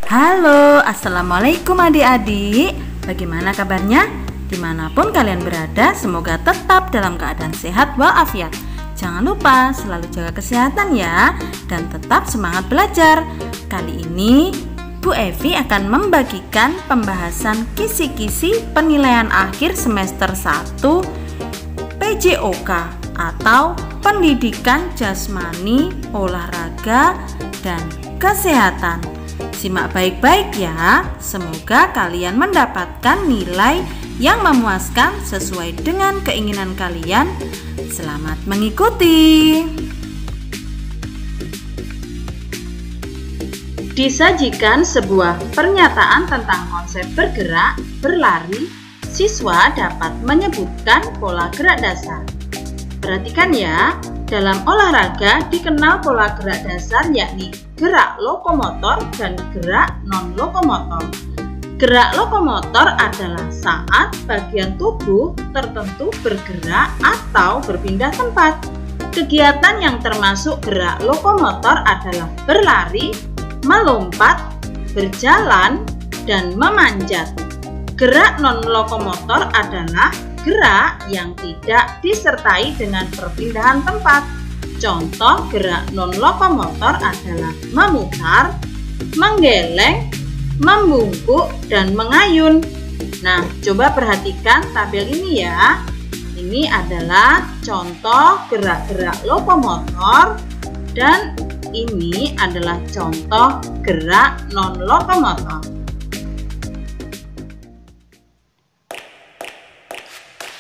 Halo, assalamualaikum adik-adik. Bagaimana kabarnya? Dimanapun kalian berada, semoga tetap dalam keadaan sehat walafiat. Jangan lupa selalu jaga kesehatan ya, dan tetap semangat belajar. Kali ini Bu Evi akan membagikan pembahasan kisi-kisi penilaian akhir semester 1 PJOK atau Pendidikan Jasmani, Olahraga, dan Kesehatan. Simak baik-baik ya, semoga kalian mendapatkan nilai yang memuaskan sesuai dengan keinginan kalian. Selamat mengikuti. Disajikan sebuah pernyataan tentang konsep bergerak, berlari. Siswa dapat menyebutkan pola gerak dasar. Perhatikan ya, dalam olahraga dikenal pola gerak dasar yakni gerak lokomotor dan gerak non-lokomotor. Gerak lokomotor adalah saat bagian tubuh tertentu bergerak atau berpindah tempat. Kegiatan yang termasuk gerak lokomotor adalah berlari, melompat, berjalan, dan memanjat. Gerak non-lokomotor adalah gerak yang tidak disertai dengan perpindahan tempat. Contoh gerak non-lokomotor adalah memutar, menggeleng, membungkuk, dan mengayun. Nah, coba perhatikan tabel ini ya. Ini adalah contoh gerak-gerak lokomotor dan ini adalah contoh gerak non-lokomotor.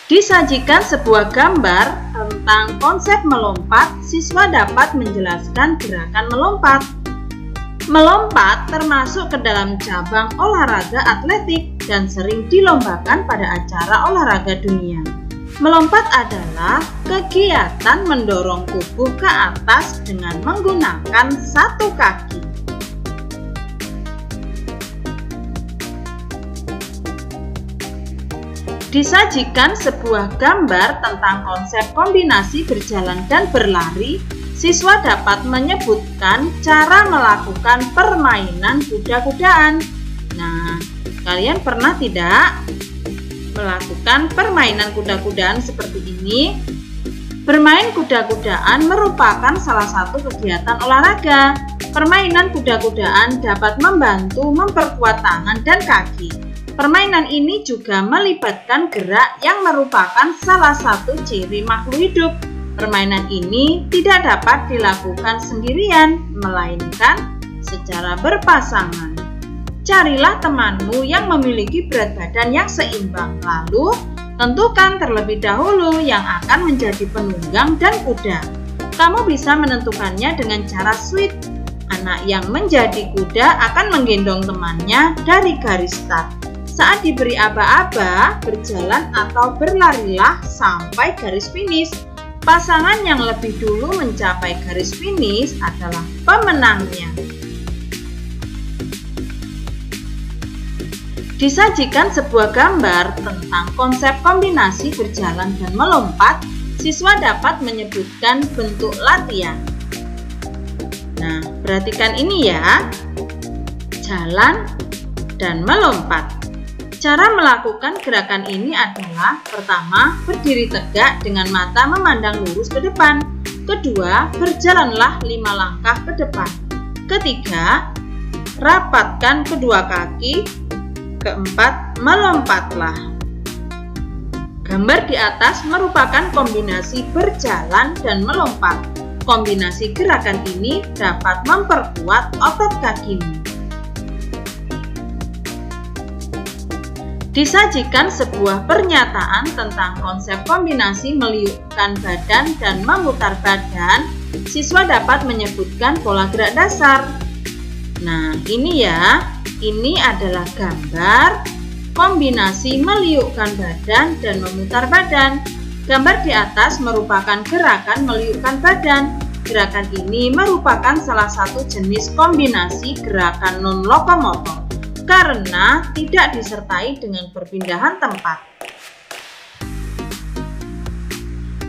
Disajikan sebuah gambar tentang konsep melompat, siswa dapat menjelaskan gerakan melompat. Melompat termasuk ke dalam cabang olahraga atletik dan sering dilombakan pada acara olahraga dunia. Melompat adalah kegiatan mendorong tubuh ke atas dengan menggunakan satu kaki. Disajikan sebuah gambar tentang konsep kombinasi berjalan dan berlari. Siswa dapat menyebutkan cara melakukan permainan kuda-kudaan. Nah, kalian pernah tidak melakukan permainan kuda-kudaan seperti ini? Bermain kuda-kudaan merupakan salah satu kegiatan olahraga. Permainan kuda-kudaan dapat membantu memperkuat tangan dan kaki. Permainan ini juga melibatkan gerak yang merupakan salah satu ciri makhluk hidup. Permainan ini tidak dapat dilakukan sendirian, melainkan secara berpasangan. Carilah temanmu yang memiliki berat badan yang seimbang, lalu tentukan terlebih dahulu yang akan menjadi penunggang dan kuda. Kamu bisa menentukannya dengan cara switch. Anak yang menjadi kuda akan menggendong temannya dari garis start. Saat diberi aba-aba, berjalan atau berlarilah sampai garis finish. Pasangan yang lebih dulu mencapai garis finish adalah pemenangnya. Disajikan sebuah gambar tentang konsep kombinasi berjalan dan melompat. Siswa dapat menyebutkan bentuk latihan. Nah, perhatikan ini ya. Jalan dan melompat. Cara melakukan gerakan ini adalah pertama, berdiri tegak dengan mata memandang lurus ke depan. Kedua, berjalanlah 5 langkah ke depan. Ketiga, rapatkan kedua kaki. Keempat, melompatlah. Gambar di atas merupakan kombinasi berjalan dan melompat. Kombinasi gerakan ini dapat memperkuat otot kakimu. Disajikan sebuah pernyataan tentang konsep kombinasi meliukkan badan dan memutar badan. siswa dapat menyebutkan pola gerak dasar. Nah, ini ya, ini adalah gambar kombinasi meliukkan badan dan memutar badan. Gambar di atas merupakan gerakan meliukkan badan. Gerakan ini merupakan salah satu jenis kombinasi gerakan non-lokomotor karena tidak disertai dengan perpindahan tempat.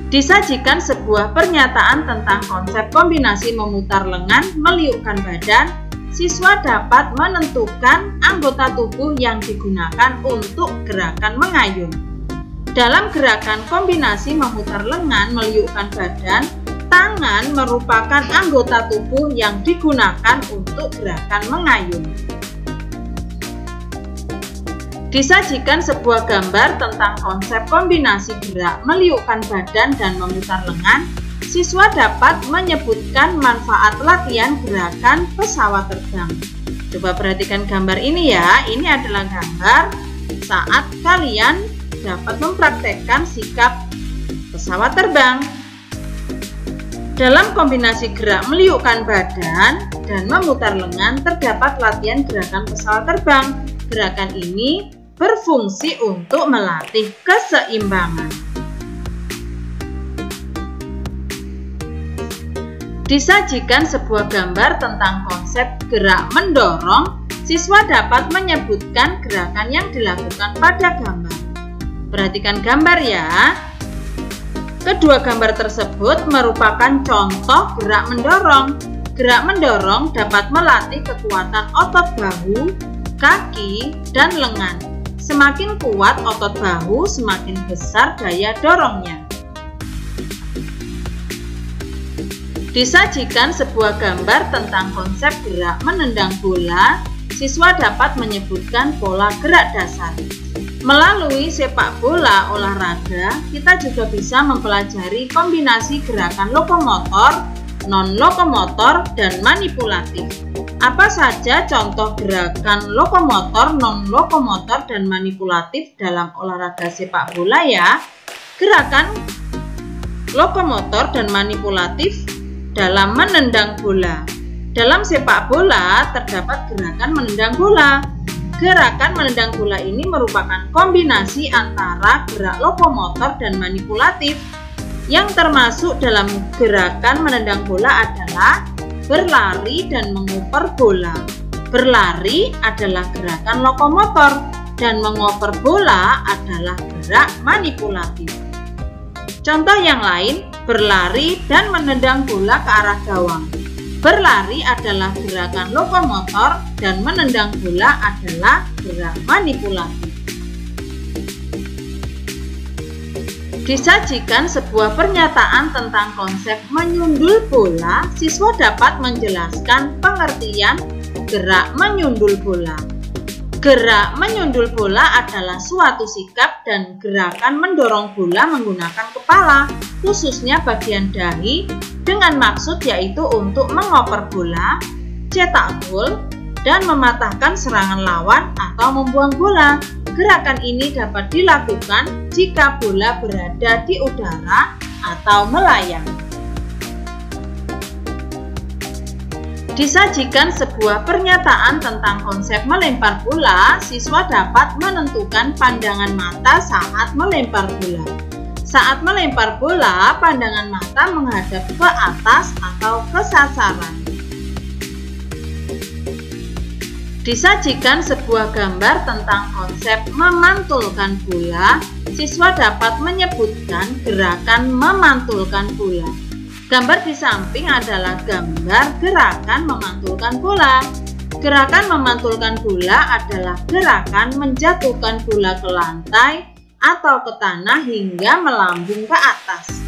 Disajikan sebuah pernyataan tentang konsep kombinasi memutar lengan, meliukkan badan. Siswa dapat menentukan anggota tubuh yang digunakan untuk gerakan mengayun. Dalam gerakan kombinasi memutar lengan, meliukkan badan, tangan merupakan anggota tubuh yang digunakan untuk gerakan mengayun. Disajikan sebuah gambar tentang konsep kombinasi gerak meliukkan badan dan memutar lengan. Siswa dapat menyebutkan manfaat latihan gerakan pesawat terbang. Coba perhatikan gambar ini ya. Ini adalah gambar saat kalian dapat mempraktekkan sikap pesawat terbang. Dalam kombinasi gerak meliukkan badan dan memutar lengan terdapat latihan gerakan pesawat terbang. Gerakan ini berfungsi untuk melatih keseimbangan. Disajikan sebuah gambar tentang konsep gerak mendorong. Siswa dapat menyebutkan gerakan yang dilakukan pada gambar. Perhatikan gambar ya. Kedua gambar tersebut merupakan contoh gerak mendorong. Gerak mendorong dapat melatih kekuatan otot bahu, kaki, dan lengan. Semakin kuat otot bahu, semakin besar daya dorongnya. Disajikan sebuah gambar tentang konsep gerak menendang bola. Siswa dapat menyebutkan pola gerak dasar. Melalui sepak bola olahraga, kita juga bisa mempelajari kombinasi gerakan lokomotor, non-lokomotor, dan manipulatif. Apa saja contoh gerakan lokomotor, non-lokomotor, dan manipulatif dalam olahraga sepak bola ya? Gerakan lokomotor dan manipulatif dalam menendang bola. Dalam sepak bola terdapat gerakan menendang bola. Gerakan menendang bola ini merupakan kombinasi antara gerak lokomotor dan manipulatif. Yang termasuk dalam gerakan menendang bola adalah berlari dan mengoper bola. Berlari adalah gerakan lokomotor dan mengoper bola adalah gerak manipulatif. Contoh yang lain, berlari dan menendang bola ke arah gawang. Berlari adalah gerakan lokomotor dan menendang bola adalah gerak manipulatif. Disajikan sebuah pernyataan tentang konsep menyundul bola. Siswa dapat menjelaskan pengertian gerak menyundul bola. Gerak menyundul bola adalah suatu sikap dan gerakan mendorong bola menggunakan kepala, khususnya bagian dahi, dengan maksud yaitu untuk mengoper bola, cetak gol, dan mematahkan serangan lawan atau membuang bola. Gerakan ini dapat dilakukan jika bola berada di udara atau melayang. Disajikan sebuah pernyataan tentang konsep melempar bola. Siswa dapat menentukan pandangan mata saat melempar bola. Saat melempar bola, pandangan mata menghadap ke atas atau ke sasaran. Disajikan sebuah gambar tentang konsep memantulkan bola. Siswa dapat menyebutkan gerakan memantulkan bola. Gambar di samping adalah gambar gerakan memantulkan bola. Gerakan memantulkan bola adalah gerakan menjatuhkan bola ke lantai atau ke tanah hingga melambung ke atas.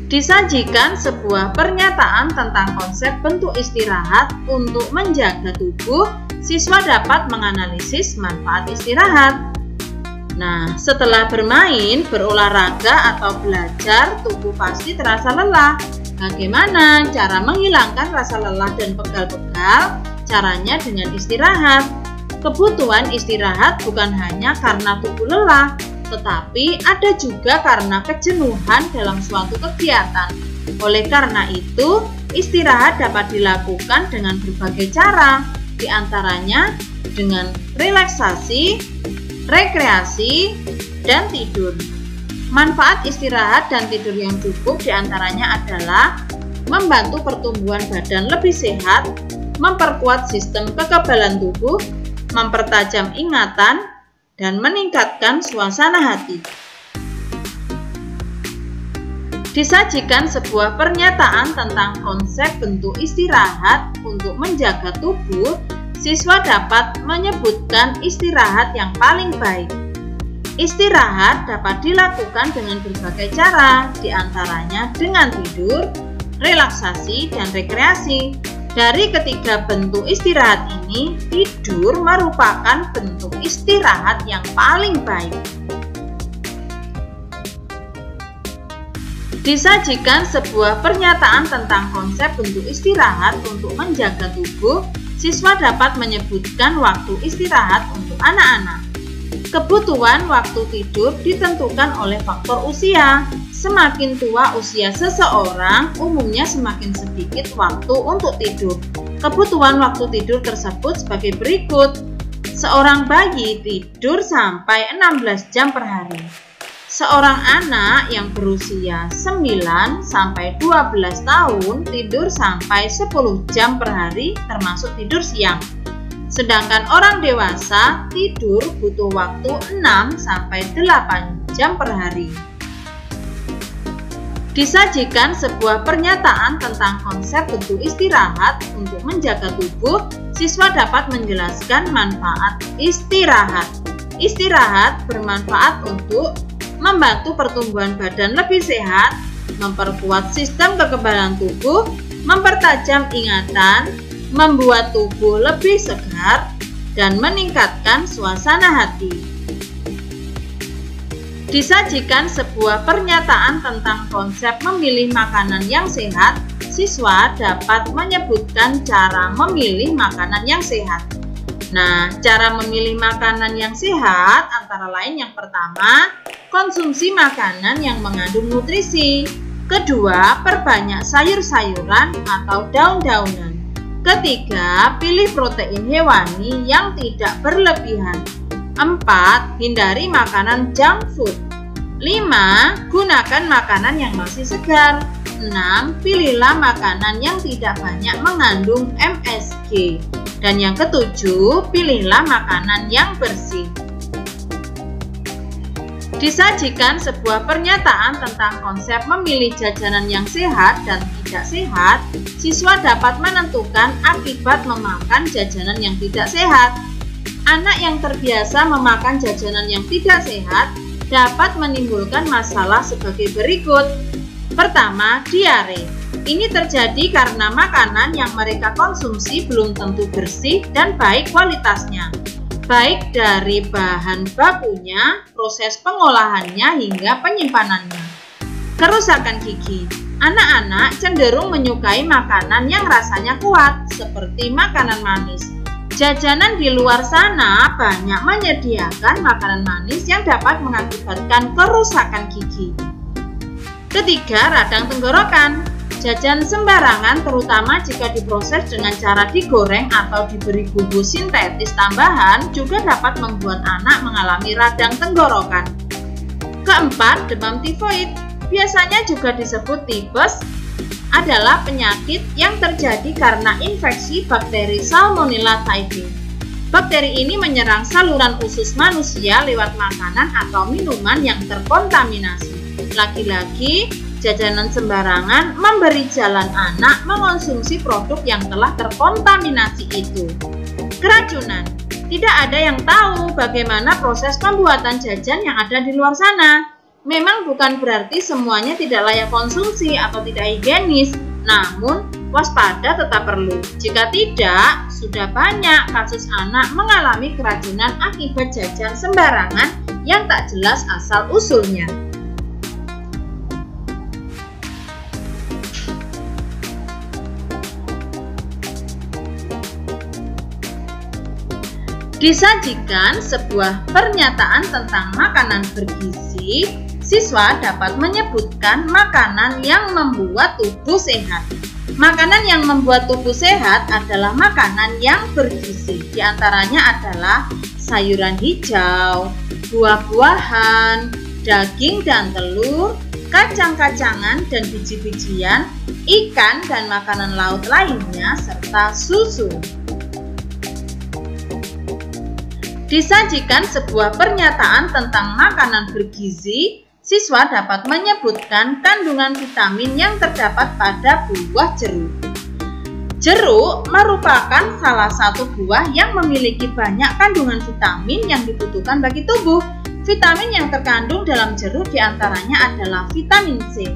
Disajikan sebuah pernyataan tentang konsep bentuk istirahat untuk menjaga tubuh. Siswa dapat menganalisis manfaat istirahat. Nah, setelah bermain, berolahraga, atau belajar, tubuh pasti terasa lelah. Bagaimana cara menghilangkan rasa lelah dan pegal-pegal? Caranya dengan istirahat. Kebutuhan istirahat bukan hanya karena tubuh lelah, tetapi ada juga karena kejenuhan dalam suatu kegiatan. Oleh karena itu, istirahat dapat dilakukan dengan berbagai cara, di antaranya dengan relaksasi, rekreasi, dan tidur. Manfaat istirahat dan tidur yang cukup diantaranya adalah membantu pertumbuhan badan lebih sehat, memperkuat sistem kekebalan tubuh, mempertajam ingatan, dan meningkatkan suasana hati. Disajikan sebuah pernyataan tentang konsep bentuk istirahat untuk menjaga tubuh, siswa dapat menyebutkan istirahat yang paling baik. Istirahat dapat dilakukan dengan berbagai cara, diantaranya dengan tidur, relaksasi, dan rekreasi. Dari ketiga bentuk istirahat ini, tidur merupakan bentuk istirahat yang paling baik. Disajikan sebuah pernyataan tentang konsep bentuk istirahat untuk menjaga tubuh, siswa dapat menyebutkan waktu istirahat untuk anak-anak. Kebutuhan waktu tidur ditentukan oleh faktor usia. Semakin tua usia seseorang, umumnya semakin sedikit waktu untuk tidur. Kebutuhan waktu tidur tersebut sebagai berikut. Seorang bayi tidur sampai 16 jam per hari. Seorang anak yang berusia 9 sampai 12 tahun tidur sampai 10 jam per hari termasuk tidur siang. Sedangkan orang dewasa tidur butuh waktu 6 sampai 8 jam per hari. Disajikan sebuah pernyataan tentang konsep bentuk istirahat untuk menjaga tubuh, siswa dapat menjelaskan manfaat istirahat. Istirahat bermanfaat untuk membantu pertumbuhan badan lebih sehat, memperkuat sistem kekebalan tubuh, mempertajam ingatan, membuat tubuh lebih segar, dan meningkatkan suasana hati. Disajikan sebuah pernyataan tentang konsep memilih makanan yang sehat, siswa dapat menyebutkan cara memilih makanan yang sehat. Nah, cara memilih makanan yang sehat antara lain yang pertama, konsumsi makanan yang mengandung nutrisi. Kedua, perbanyak sayur-sayuran atau daun-daunan. Ketiga, pilih protein hewani yang tidak berlebihan. 4. Hindari makanan junk food. 5. Gunakan makanan yang masih segar. 6. Pilihlah makanan yang tidak banyak mengandung MSG. Dan yang ketujuh, pilihlah makanan yang bersih. Disajikan sebuah pernyataan tentang konsep memilih jajanan yang sehat dan tidak sehat, siswa dapat menentukan akibat memakan jajanan yang tidak sehat. Anak yang terbiasa memakan jajanan yang tidak sehat dapat menimbulkan masalah sebagai berikut. Pertama, diare. Ini terjadi karena makanan yang mereka konsumsi belum tentu bersih dan baik kualitasnya, baik dari bahan bakunya, proses pengolahannya, hingga penyimpanannya. Kerusakan gigi. Anak-anak cenderung menyukai makanan yang rasanya kuat, seperti makanan manis. Jajanan di luar sana banyak menyediakan makanan manis yang dapat mengakibatkan kerusakan gigi. Ketiga, radang tenggorokan. Jajan sembarangan, terutama jika diproses dengan cara digoreng atau diberi bumbu sintetis tambahan, juga dapat membuat anak mengalami radang tenggorokan. Keempat, demam tifoid. Biasanya juga disebut tifus, adalah penyakit yang terjadi karena infeksi bakteri Salmonella typhi. Bakteri ini menyerang saluran usus manusia lewat makanan atau minuman yang terkontaminasi. Lagi-lagi, jajanan sembarangan memberi jalan anak mengonsumsi produk yang telah terkontaminasi itu. Keracunan. Tidak ada yang tahu bagaimana proses pembuatan jajan yang ada di luar sana. Memang bukan berarti semuanya tidak layak konsumsi atau tidak higienis, namun waspada tetap perlu. Jika tidak, sudah banyak kasus anak mengalami keracunan akibat jajan sembarangan yang tak jelas asal-usulnya. Disajikan sebuah pernyataan tentang makanan bergizi, siswa dapat menyebutkan makanan yang membuat tubuh sehat. Makanan yang membuat tubuh sehat adalah makanan yang bergizi. Di antaranya adalah sayuran hijau, buah-buahan, daging dan telur, kacang-kacangan dan biji-bijian, ikan dan makanan laut lainnya, serta susu. Disajikan sebuah pernyataan tentang makanan bergizi, siswa dapat menyebutkan kandungan vitamin yang terdapat pada buah jeruk. Jeruk merupakan salah satu buah yang memiliki banyak kandungan vitamin yang dibutuhkan bagi tubuh. Vitamin yang terkandung dalam jeruk diantaranya adalah vitamin C.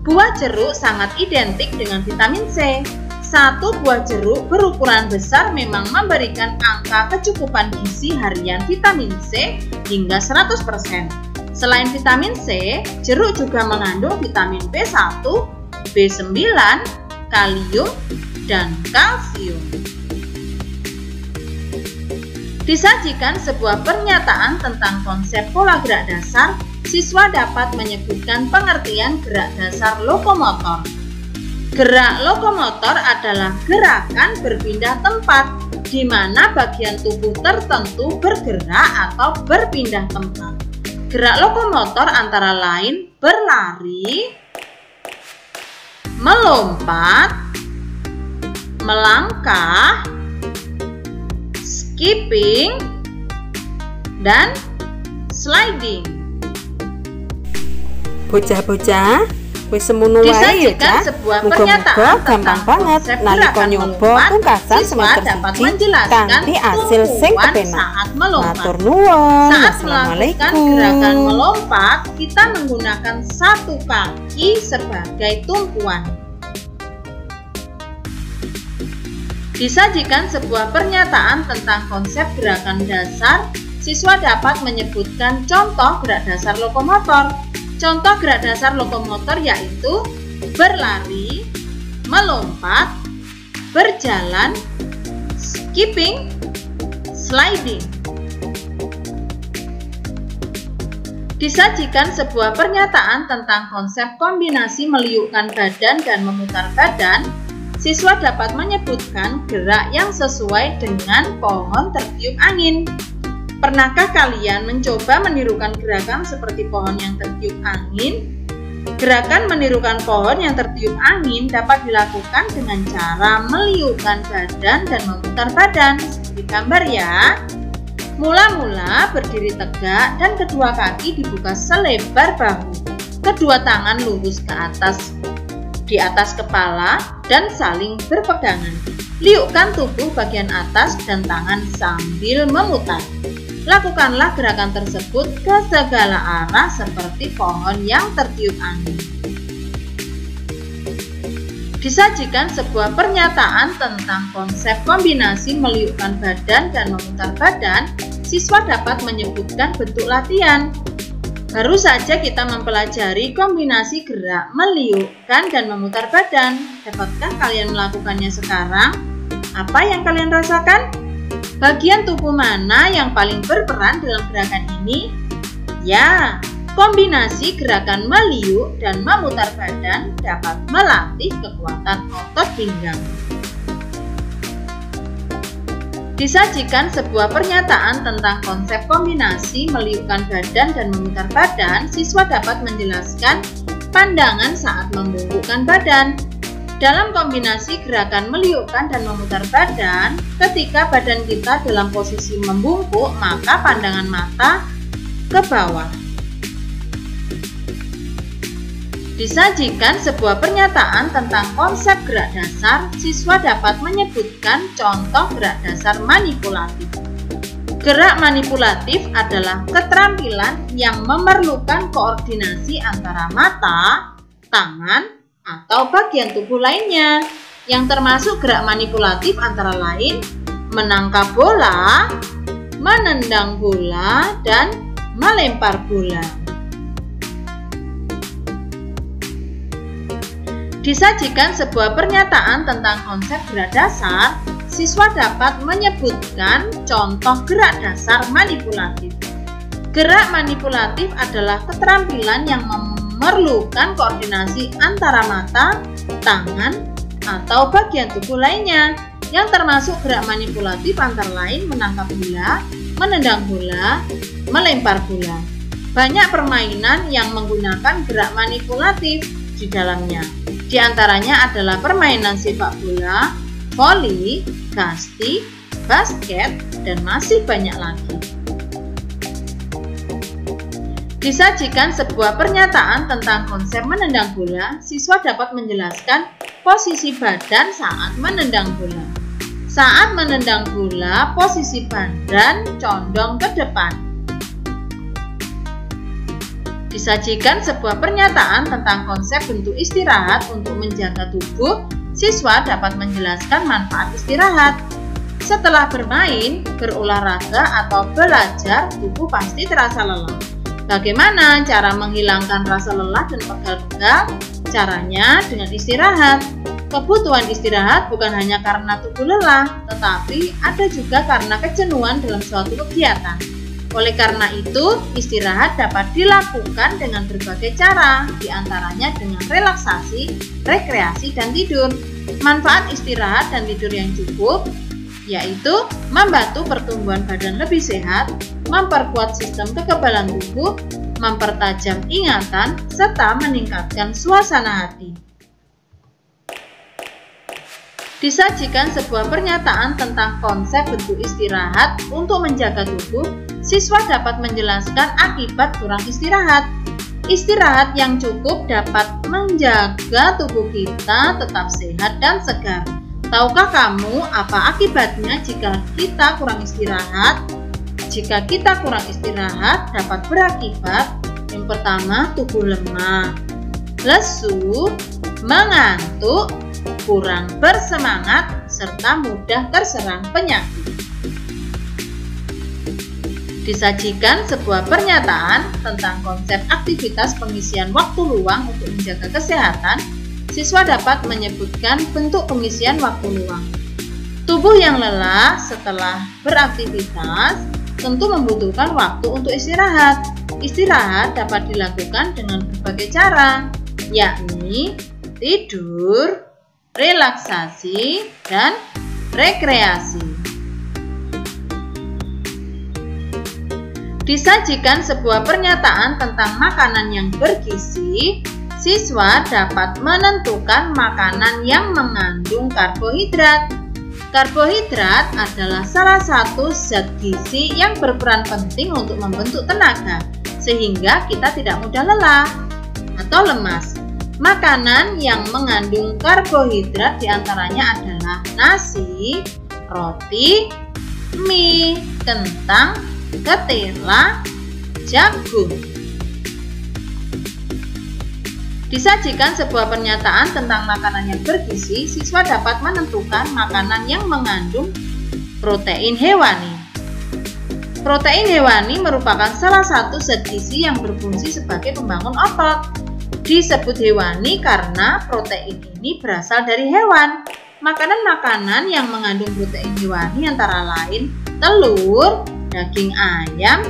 Buah jeruk sangat identik dengan vitamin C. Satu buah jeruk berukuran besar memang memberikan angka kecukupan gizi harian vitamin C hingga 100%. Selain vitamin C, jeruk juga mengandung vitamin B1, B9, kalium, dan kalsium. Disajikan sebuah pernyataan tentang konsep pola gerak dasar, siswa dapat menyebutkan pengertian gerak dasar lokomotor. Gerak lokomotor adalah gerakan berpindah tempat, di mana bagian tubuh tertentu bergerak atau berpindah tempat. Gerak lokomotor antara lain berlari, melompat, melangkah, skipping, dan sliding. Bocah-bocah, wis semono wae ya, Cak. Muga-muga gampang banget nalika nyoba pungkasan semester 1 kanthi hasil sing kepenak. Matur nuwun. Saat melakukan gerakan melompat, kita menggunakan satu kaki sebagai tumpuan. Disajikan sebuah pernyataan tentang konsep gerakan dasar, siswa dapat menyebutkan contoh gerak dasar lokomotor. Contoh gerak dasar lokomotor yaitu berlari, melompat, berjalan, skipping, sliding. Disajikan sebuah pernyataan tentang konsep kombinasi meliukkan badan dan memutar badan, siswa dapat menyebutkan gerak yang sesuai dengan pohon tertiup angin. Pernahkah kalian mencoba menirukan gerakan seperti pohon yang tertiup angin? Gerakan menirukan pohon yang tertiup angin dapat dilakukan dengan cara meliukkan badan dan memutar badan, seperti gambar ya. Mula-mula berdiri tegak dan kedua kaki dibuka selebar bahu. Kedua tangan lurus ke atas, di atas kepala dan saling berpegangan. Liukkan tubuh bagian atas dan tangan sambil memutar. Lakukanlah gerakan tersebut ke segala arah seperti pohon yang tertiup angin. Disajikan sebuah pernyataan tentang konsep kombinasi meliukkan badan dan memutar badan, siswa dapat menyebutkan bentuk latihan. Baru saja kita mempelajari kombinasi gerak meliukkan dan memutar badan. Dapatkah kalian melakukannya sekarang? Apa yang kalian rasakan? Bagian tubuh mana yang paling berperan dalam gerakan ini? Ya, kombinasi gerakan meliuk dan memutar badan dapat melatih kekuatan otot pinggang. Disajikan sebuah pernyataan tentang konsep kombinasi meliukkan badan dan memutar badan, siswa dapat menjelaskan pandangan saat membungkukkan badan. Dalam kombinasi gerakan meliukkan dan memutar badan, ketika badan kita dalam posisi membungkuk, maka pandangan mata ke bawah. Disajikan sebuah pernyataan tentang konsep gerak dasar, siswa dapat menyebutkan contoh gerak dasar manipulatif. Gerak manipulatif adalah keterampilan yang memerlukan koordinasi antara mata, tangan, atau bagian tubuh lainnya, yang termasuk gerak manipulatif antara lain menangkap bola, menendang bola, dan melempar bola. Disajikan sebuah pernyataan tentang konsep gerak dasar, siswa dapat menyebutkan contoh gerak dasar manipulatif. Gerak manipulatif adalah keterampilan yang memerlukan koordinasi antara mata, tangan, atau bagian tubuh lainnya, yang termasuk gerak manipulatif antara lain menangkap bola, menendang bola, melempar bola. Banyak permainan yang menggunakan gerak manipulatif di dalamnya. Di antaranya adalah permainan sepak bola, voli, kasti, basket, dan masih banyak lagi. Disajikan sebuah pernyataan tentang konsep menendang bola, siswa dapat menjelaskan posisi badan saat menendang bola. Saat menendang bola, posisi badan condong ke depan. Disajikan sebuah pernyataan tentang konsep bentuk istirahat untuk menjaga tubuh, siswa dapat menjelaskan manfaat istirahat. Setelah bermain, berolahraga, atau belajar, tubuh pasti terasa lelah. Bagaimana cara menghilangkan rasa lelah dan pegal-pegal? Caranya dengan istirahat. Kebutuhan istirahat bukan hanya karena tubuh lelah, tetapi ada juga karena kejenuhan dalam suatu kegiatan. Oleh karena itu, istirahat dapat dilakukan dengan berbagai cara, diantaranya dengan relaksasi, rekreasi, dan tidur. Manfaat istirahat dan tidur yang cukup yaitu membantu pertumbuhan badan lebih sehat, memperkuat sistem kekebalan tubuh, mempertajam ingatan, serta meningkatkan suasana hati. Disajikan sebuah pernyataan tentang konsep bentuk istirahat untuk menjaga tubuh, siswa dapat menjelaskan akibat kurang istirahat. Istirahat yang cukup dapat menjaga tubuh kita tetap sehat dan segar. Tahukah kamu apa akibatnya jika kita kurang istirahat? Jika kita kurang istirahat dapat berakibat yang pertama, tubuh lemah, lesu, mengantuk, kurang bersemangat, serta mudah terserang penyakit. Disajikan sebuah pernyataan tentang konsep aktivitas pengisian waktu luang untuk menjaga kesehatan, siswa dapat menyebutkan bentuk pengisian waktu luang. Tubuh yang lelah setelah beraktivitas tentu membutuhkan waktu untuk istirahat. Istirahat dapat dilakukan dengan berbagai cara, yakni tidur, relaksasi, dan rekreasi. Disajikan sebuah pernyataan tentang makanan yang bergizi, siswa dapat menentukan makanan yang mengandung karbohidrat. Karbohidrat adalah salah satu zat gizi yang berperan penting untuk membentuk tenaga, sehingga kita tidak mudah lelah atau lemas. Makanan yang mengandung karbohidrat diantaranya adalah nasi, roti, mie, kentang, ketela, jagung. Disajikan sebuah pernyataan tentang makanan yang bergizi, siswa dapat menentukan makanan yang mengandung protein hewani. Protein hewani merupakan salah satu zat gizi yang berfungsi sebagai pembangun otot. Disebut hewani karena protein ini berasal dari hewan. Makanan-makanan yang mengandung protein hewani antara lain telur, daging ayam,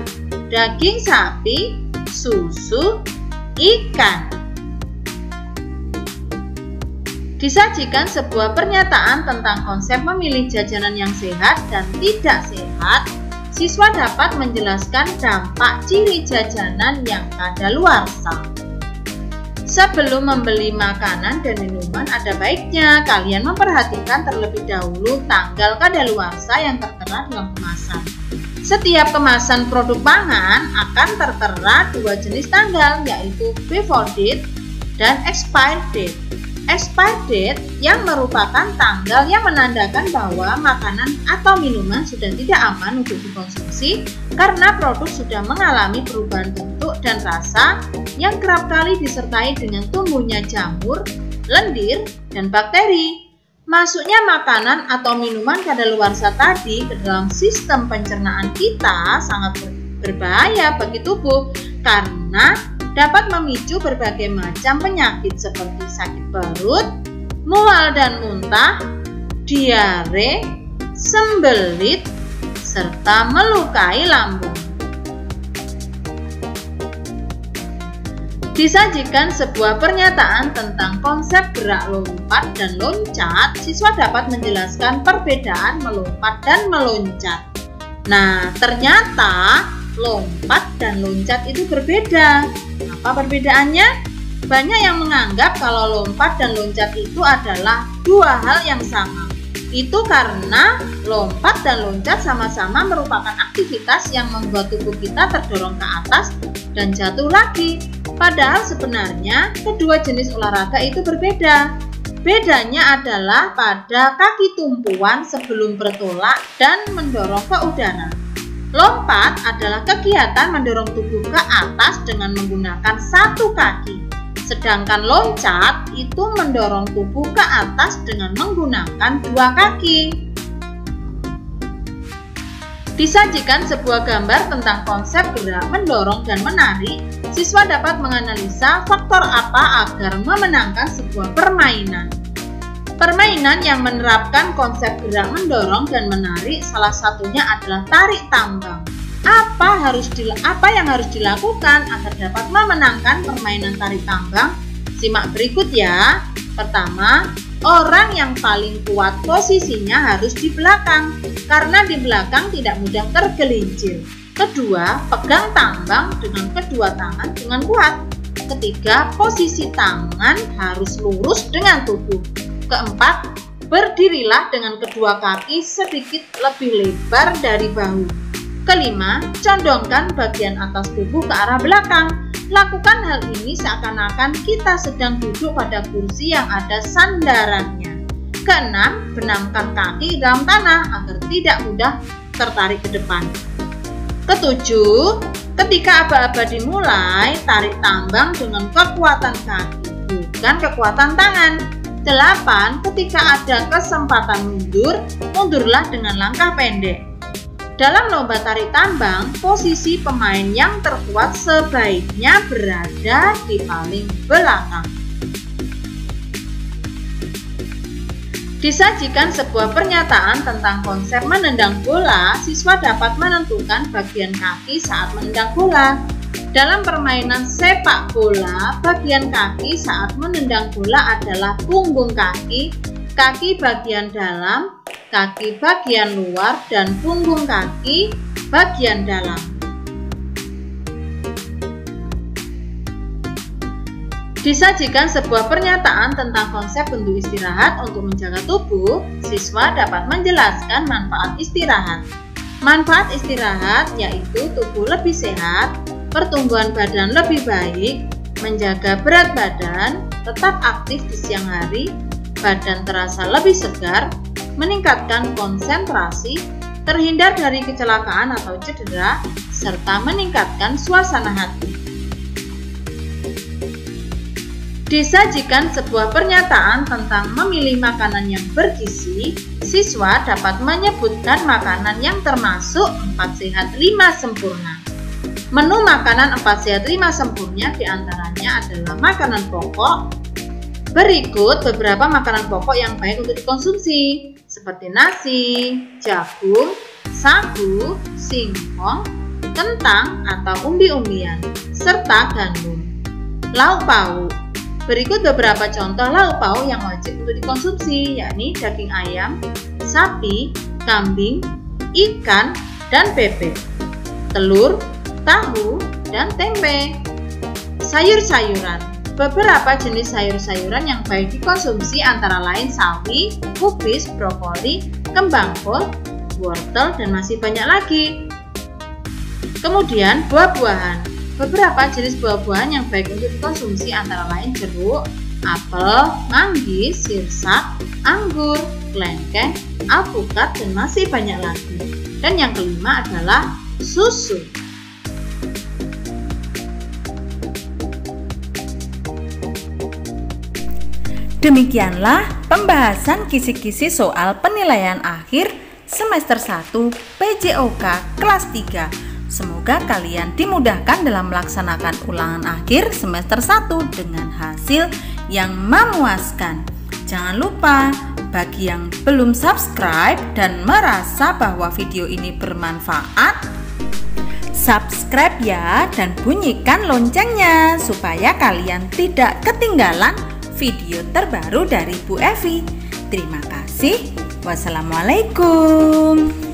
daging sapi, susu, ikan. Disajikan sebuah pernyataan tentang konsep memilih jajanan yang sehat dan tidak sehat, siswa dapat menjelaskan dampak ciri jajanan yang kadaluarsa. Sebelum membeli makanan dan minuman, ada baiknya kalian memperhatikan terlebih dahulu tanggal kadaluarsa yang tertera dalam kemasan. Setiap kemasan produk pangan akan tertera dua jenis tanggal, yaitu before date dan expired date. Expired date yang merupakan tanggal yang menandakan bahwa makanan atau minuman sudah tidak aman untuk dikonsumsi karena produk sudah mengalami perubahan bentuk dan rasa yang kerap kali disertai dengan tumbuhnya jamur, lendir, dan bakteri. Masuknya makanan atau minuman kadaluarsa tadi ke dalam sistem pencernaan kita sangat berbahaya bagi tubuh karena dapat memicu berbagai macam penyakit seperti sakit perut, mual dan muntah, diare, sembelit, serta melukai lambung. Disajikan sebuah pernyataan tentang konsep gerak lompat dan loncat, siswa dapat menjelaskan perbedaan melompat dan meloncat. Nah, ternyata lompat dan loncat itu berbeda. Apa perbedaannya? Banyak yang menganggap kalau lompat dan loncat itu adalah dua hal yang sama. Itu karena lompat dan loncat sama-sama merupakan aktivitas yang membuat tubuh kita terdorong ke atas dan jatuh lagi. Padahal sebenarnya kedua jenis olahraga itu berbeda. Bedanya adalah pada kaki tumpuan sebelum bertolak dan mendorong ke udara. Lompat adalah kegiatan mendorong tubuh ke atas dengan menggunakan satu kaki. Sedangkan loncat itu mendorong tubuh ke atas dengan menggunakan dua kaki. Disajikan sebuah gambar tentang konsep gerak, mendorong, dan menarik, siswa dapat menganalisa faktor apa agar memenangkan sebuah permainan. Permainan yang menerapkan konsep gerak, mendorong, dan menarik salah satunya adalah tarik tambang. Apa yang harus dilakukan agar dapat memenangkan permainan tarik tambang? Simak berikut ya. Pertama, orang yang paling kuat posisinya harus di belakang, karena di belakang tidak mudah tergelincir. Kedua, pegang tambang dengan kedua tangan dengan kuat. Ketiga, posisi tangan harus lurus dengan tubuh. Keempat, berdirilah dengan kedua kaki sedikit lebih lebar dari bahu. Kelima, condongkan bagian atas tubuh ke arah belakang. Lakukan hal ini seakan-akan kita sedang duduk pada kursi yang ada sandarannya. Keenam, benamkan kaki dalam tanah agar tidak mudah tertarik ke depan. Ketujuh, ketika aba-aba dimulai, tarik tambang dengan kekuatan kaki, bukan kekuatan tangan. 8. Ketika ada kesempatan mundur, mundurlah dengan langkah pendek. Dalam lomba tarik tambang, posisi pemain yang terkuat sebaiknya berada di paling belakang. Disajikan sebuah pernyataan tentang konsep menendang bola, siswa dapat menentukan bagian kaki saat menendang bola. Dalam permainan sepak bola, bagian kaki saat menendang bola adalah punggung kaki, kaki bagian dalam, kaki bagian luar, dan punggung kaki bagian dalam. Disajikan sebuah pernyataan tentang konsep bentuk istirahat untuk menjaga tubuh, siswa dapat menjelaskan manfaat istirahat. Manfaat istirahat yaitu tubuh lebih sehat, pertumbuhan badan lebih baik, menjaga berat badan, tetap aktif di siang hari, badan terasa lebih segar, meningkatkan konsentrasi, terhindar dari kecelakaan atau cedera, serta meningkatkan suasana hati. Disajikan sebuah pernyataan tentang memilih makanan yang bergizi, siswa dapat menyebutkan makanan yang termasuk 4 sehat 5 sempurna. Menu makanan 4 sehat 5 sempurna diantaranya adalah makanan pokok. Berikut beberapa makanan pokok yang baik untuk dikonsumsi, seperti nasi, jagung, sagu, singkong, kentang atau umbi-umbian, serta gandum. Lauk pauk. Berikut beberapa contoh lauk pauk yang wajib untuk dikonsumsi, yakni daging ayam, sapi, kambing, ikan, dan bebek, telur, tahu, dan tempe. Sayur-sayuran. Beberapa jenis sayur-sayuran yang baik dikonsumsi antara lain sawi, kubis, brokoli, kembang kol, wortel, dan masih banyak lagi. Kemudian buah-buahan. Beberapa jenis buah-buahan yang baik untuk dikonsumsi antara lain jeruk, apel, manggis, sirsak, anggur, kelengkeng, alpukat, dan masih banyak lagi. Dan yang kelima adalah susu. Demikianlah pembahasan kisi-kisi soal penilaian akhir semester 1 PJOK kelas 3. Semoga kalian dimudahkan dalam melaksanakan ulangan akhir semester 1 dengan hasil yang memuaskan. Jangan lupa bagi yang belum subscribe dan merasa bahwa video ini bermanfaat, subscribe ya dan bunyikan loncengnya supaya kalian tidak ketinggalan video terbaru dari Bu Evi. Terima kasih. Wassalamualaikum.